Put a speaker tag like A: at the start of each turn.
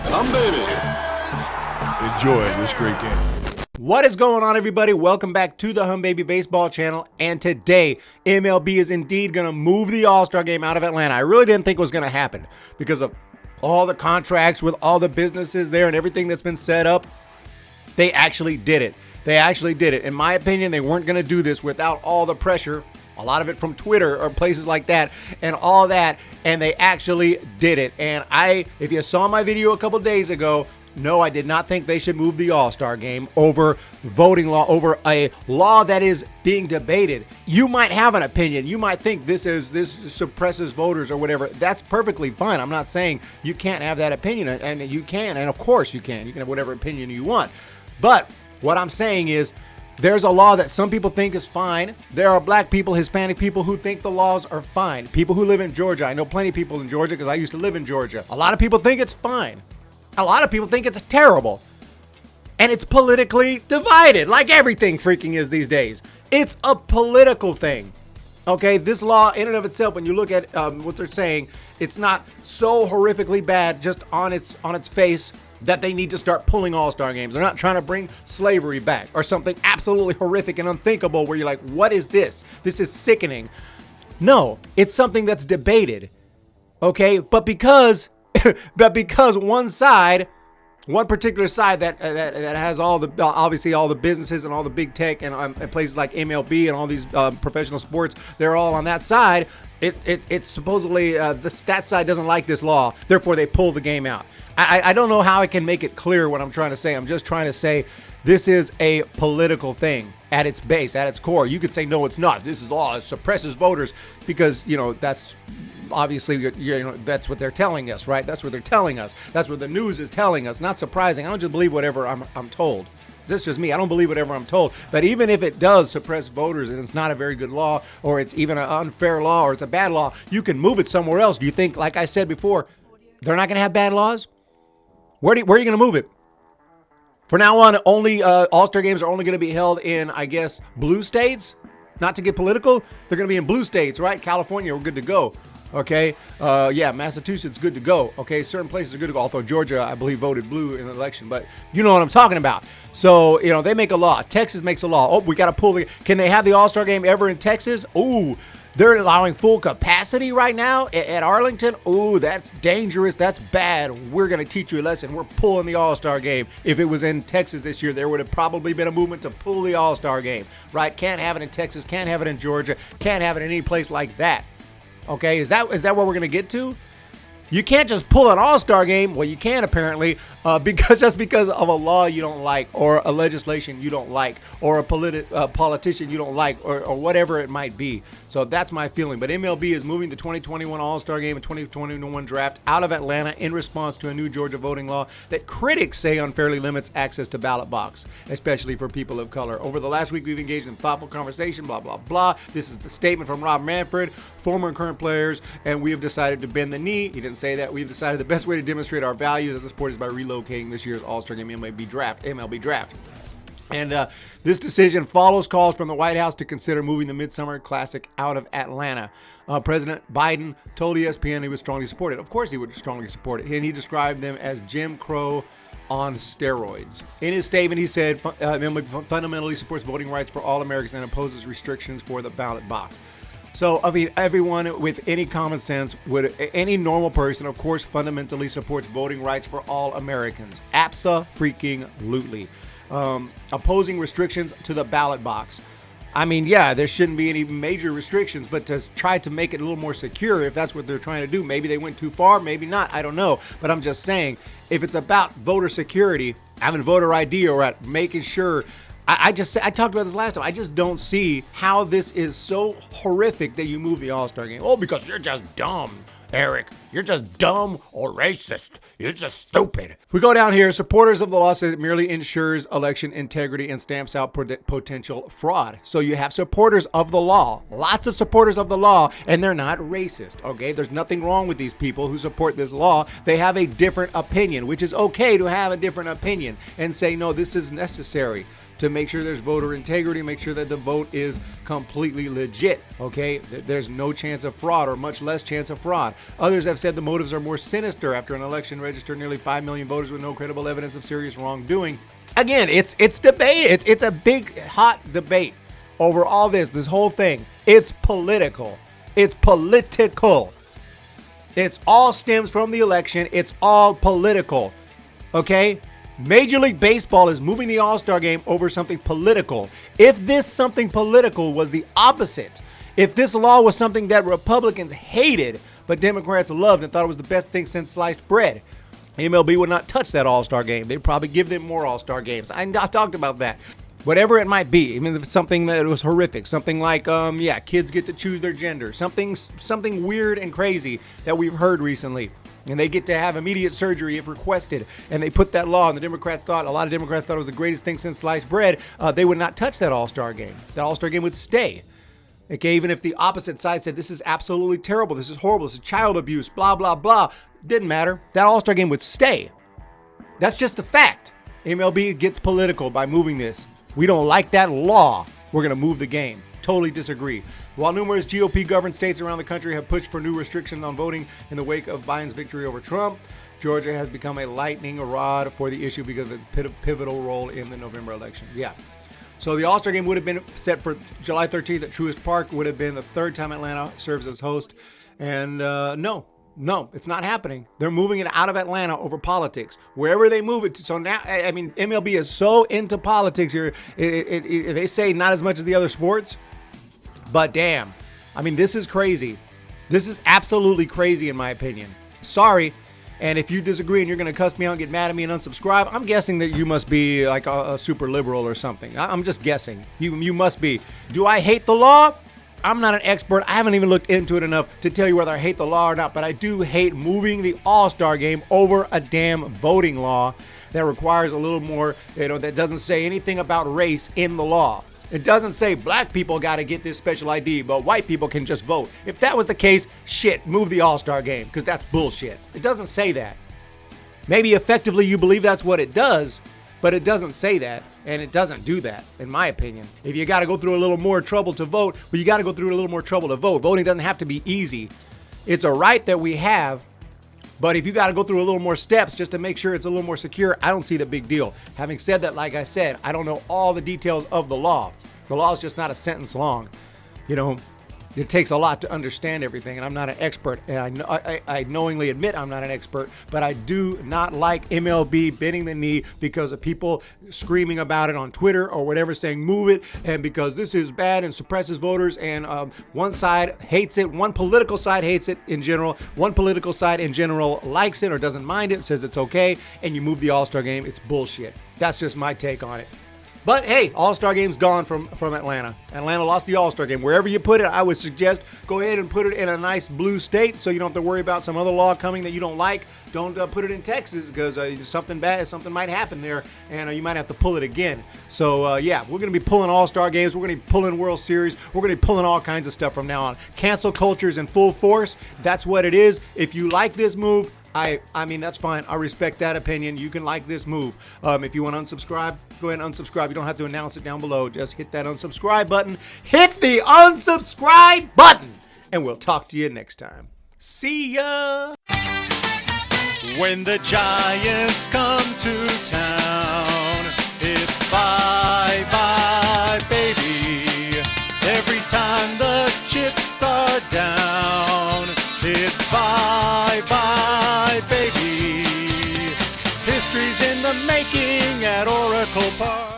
A: baby.
B: Enjoy this great game.
C: What is going on, everybody? Welcome back to the Baby Baseball channel. And today, MLB is indeed going to move the All-Star game out of Atlanta. I really didn't think it was going to happen because of all the contracts with all the businesses there and everything that's been set up. They actually did it. They actually did it. In my opinion, they weren't going to do this without all the pressure, a lot of it from Twitter or places like that and all that, and they actually did it. And if you saw my video a couple days ago, no, I did not think they should move the All-Star game over voting law, over a law that is being debated. You might have an opinion. You might think this suppresses voters or whatever. That's perfectly fine. I'm not saying you can't have that opinion, and you can, and of course you can. You can have whatever opinion you want. But what I'm saying is, there's a law that some people think is fine. There are black people, Hispanic people who think the laws are fine. People who live in Georgia. I know plenty of people in Georgia because I used to live in Georgia. A lot of people think it's fine. A lot of people think it's terrible. And it's politically divided, like everything freaking is these days. It's a political thing. Okay, this law in and of itself, when you look at what they're saying, it's not so horrifically bad just on its face that they need to start pulling All-Star games. They're not trying to bring slavery back or something absolutely horrific and unthinkable where you're like, what is this? This is sickening. No, it's something that's debated. Okay, but because one particular side that has all the obviously all the businesses and all the big tech and places like MLB and all these professional sports, they're all on that side. It's supposedly that side doesn't like this law, therefore they pull the game out. I don't know how I can make it clear what I'm trying to say. I'm just trying to say this is a political thing at its base, at its core. You could say no, it's not. This is law. It suppresses voters because that's obviously that's what they're telling us, right? That's what they're telling us. That's what the news is telling us. Not surprising. I don't just believe whatever I'm told. This is just me. I don't believe whatever I'm told. But even if it does suppress voters and it's not a very good law, or it's even an unfair law, or it's a bad law, you can move it somewhere else. Do you think, like I said before, they're not going to have bad laws? Where are you going to move it? For now on, only All-Star games are only going to be held in, I guess, blue states. Not to get political, they're going to be in blue states, right? California, we're good to go. Okay, yeah, Massachusetts, good to go. Okay, certain places are good to go. Although Georgia, I believe, voted blue in the election, but you know what I'm talking about. So, they make a law. Texas makes a law. Oh, we got to pull can they have the All-Star game ever in Texas? Ooh, they're allowing full capacity right now at Arlington. Ooh, that's dangerous. That's bad. We're going to teach you a lesson. We're pulling the All-Star game. If it was in Texas this year, there would have probably been a movement to pull the All-Star game, right? Can't have it in Texas. Can't have it in Georgia. Can't have it in any place like that. Okay, is that what we're going to get to? You can't just pull an All-Star game. Well, you can apparently, because of a law you don't like, or a legislation you don't like, or a politician you don't like, or whatever it might be. So that's my feeling. But MLB is moving the 2021 All-Star game and 2021 draft out of Atlanta in response to a new Georgia voting law that critics say unfairly limits access to ballot box, especially for people of color. Over the last week, we've engaged in thoughtful conversation, blah, blah, blah. This is the statement from Rob Manfred, former and current players, and we have decided to bend the knee. He didn't say that. We've decided the best way to demonstrate our values as a sport is by relocating this year's All-Star Game MLB draft. And this decision follows calls from the White House to consider moving the Midsummer Classic out of Atlanta. President Biden told ESPN he would strongly support it. Of course he would strongly support it. And he described them as Jim Crow on steroids. In his statement, he said MLB fundamentally supports voting rights for all Americans and opposes restrictions for the ballot box. So, I mean, everyone with any common sense, any normal person, of course, fundamentally supports voting rights for all Americans. Abso-freaking-lutely. Opposing restrictions to the ballot box. I mean, yeah, there shouldn't be any major restrictions, but to try to make it a little more secure, if that's what they're trying to do, maybe they went too far, maybe not, I don't know. But I'm just saying, if it's about voter security, having voter ID, or at making sure, I talked about this last time. I just don't see how this is so horrific that you move the All-Star game. Oh, because you're just dumb, Eric. You're just dumb or racist. You're just stupid. If we go down here, supporters of the law say it merely ensures election integrity and stamps out potential fraud. So you have supporters of the law, lots of supporters of the law, and they're not racist, okay? There's nothing wrong with these people who support this law. They have a different opinion, which is okay to have a different opinion and say, no, this is necessary. to make sure there's voter integrity, make sure that the vote is completely legit, okay? There's no chance of fraud or much less chance of fraud. Others have said the motives are more sinister after an election registered nearly 5 million voters with no credible evidence of serious wrongdoing. Again, it's debate. It's a big, hot debate over all this whole thing. It's political. It's political. It's all stems from the election. It's all political. Okay? Major League Baseball is moving the All-Star game over something political. If this something political was the opposite, if this law was something that Republicans hated, but Democrats loved and thought it was the best thing since sliced bread, MLB would not touch that All-Star game. They'd probably give them more All-Star games. I talked about that. Whatever it might be, even if it's something that was horrific, something like, kids get to choose their gender, something weird and crazy that we've heard recently, and they get to have immediate surgery if requested, and they put that law, and a lot of Democrats thought it was the greatest thing since sliced bread, they would not touch that All-Star game. That All-Star game would stay. Okay, even if the opposite side said, this is absolutely terrible, this is horrible, this is child abuse, blah, blah, blah, didn't matter. That All-Star game would stay. That's just the fact. MLB gets political by moving this. We don't like that law. We're going to move the game. Totally disagree. While numerous GOP-governed states around the country have pushed for new restrictions on voting in the wake of Biden's victory over Trump, Georgia has become a lightning rod for the issue because of its pivotal role in the November election. Yeah. So the All-Star game would have been set for July 13th at Truist Park. Would have been the third time Atlanta serves as host. And no, it's not happening. They're moving it out of Atlanta over politics. Wherever they move it to. So now, I mean, MLB is so into politics here. They say not as much as the other sports, but damn. I mean, this is crazy. This is absolutely crazy in my opinion. Sorry. And if you disagree and you're going to cuss me out and get mad at me and unsubscribe, I'm guessing that you must be like a super liberal or something. I'm just guessing. You must be. Do I hate the law? I'm not an expert. I haven't even looked into it enough to tell you whether I hate the law or not, but I do hate moving the All-Star game over a damn voting law that requires a little more, that doesn't say anything about race in the law. It doesn't say black people got to get this special ID, but white people can just vote. If that was the case, shit, move the All-Star game, because that's bullshit. It doesn't say that. Maybe effectively you believe that's what it does, but it doesn't say that, and it doesn't do that, in my opinion. If you got to go through a little more trouble to vote, well, you got to go through a little more trouble to vote. Voting doesn't have to be easy. It's a right that we have, but if you got to go through a little more steps just to make sure it's a little more secure, I don't see the big deal. Having said that, like I said, I don't know all the details of the law. The law is just not a sentence long. It takes a lot to understand everything, and I'm not an expert, and I knowingly admit I'm not an expert, but I do not like MLB bending the knee because of people screaming about it on Twitter or whatever, saying move it, and because this is bad and suppresses voters, and one side hates it, one political side hates it in general, one political side in general likes it or doesn't mind it, says it's okay, and you move the All-Star game. It's bullshit. That's just my take on it. But hey, All-Star game's gone from Atlanta. Atlanta lost the All-Star game. Wherever you put it, I would suggest go ahead and put it in a nice blue state so you don't have to worry about some other law coming that you don't like. Don't put it in Texas because something might happen there, and you might have to pull it again. So we're going to be pulling All-Star games. We're going to be pulling World Series. We're going to be pulling all kinds of stuff from now on. Cancel culture is in full force. That's what it is. If you like this move, I mean, that's fine. I respect that opinion. You can like this move. If you want to unsubscribe, go ahead and unsubscribe. You don't have to announce it down below. Just hit that unsubscribe button. Hit the unsubscribe button. And we'll talk to you next time. See ya.
A: When the Giants come to town, it's bye bye baby. Every time the chips are down, it's bye bye baby. History's in the making at Oracle Park.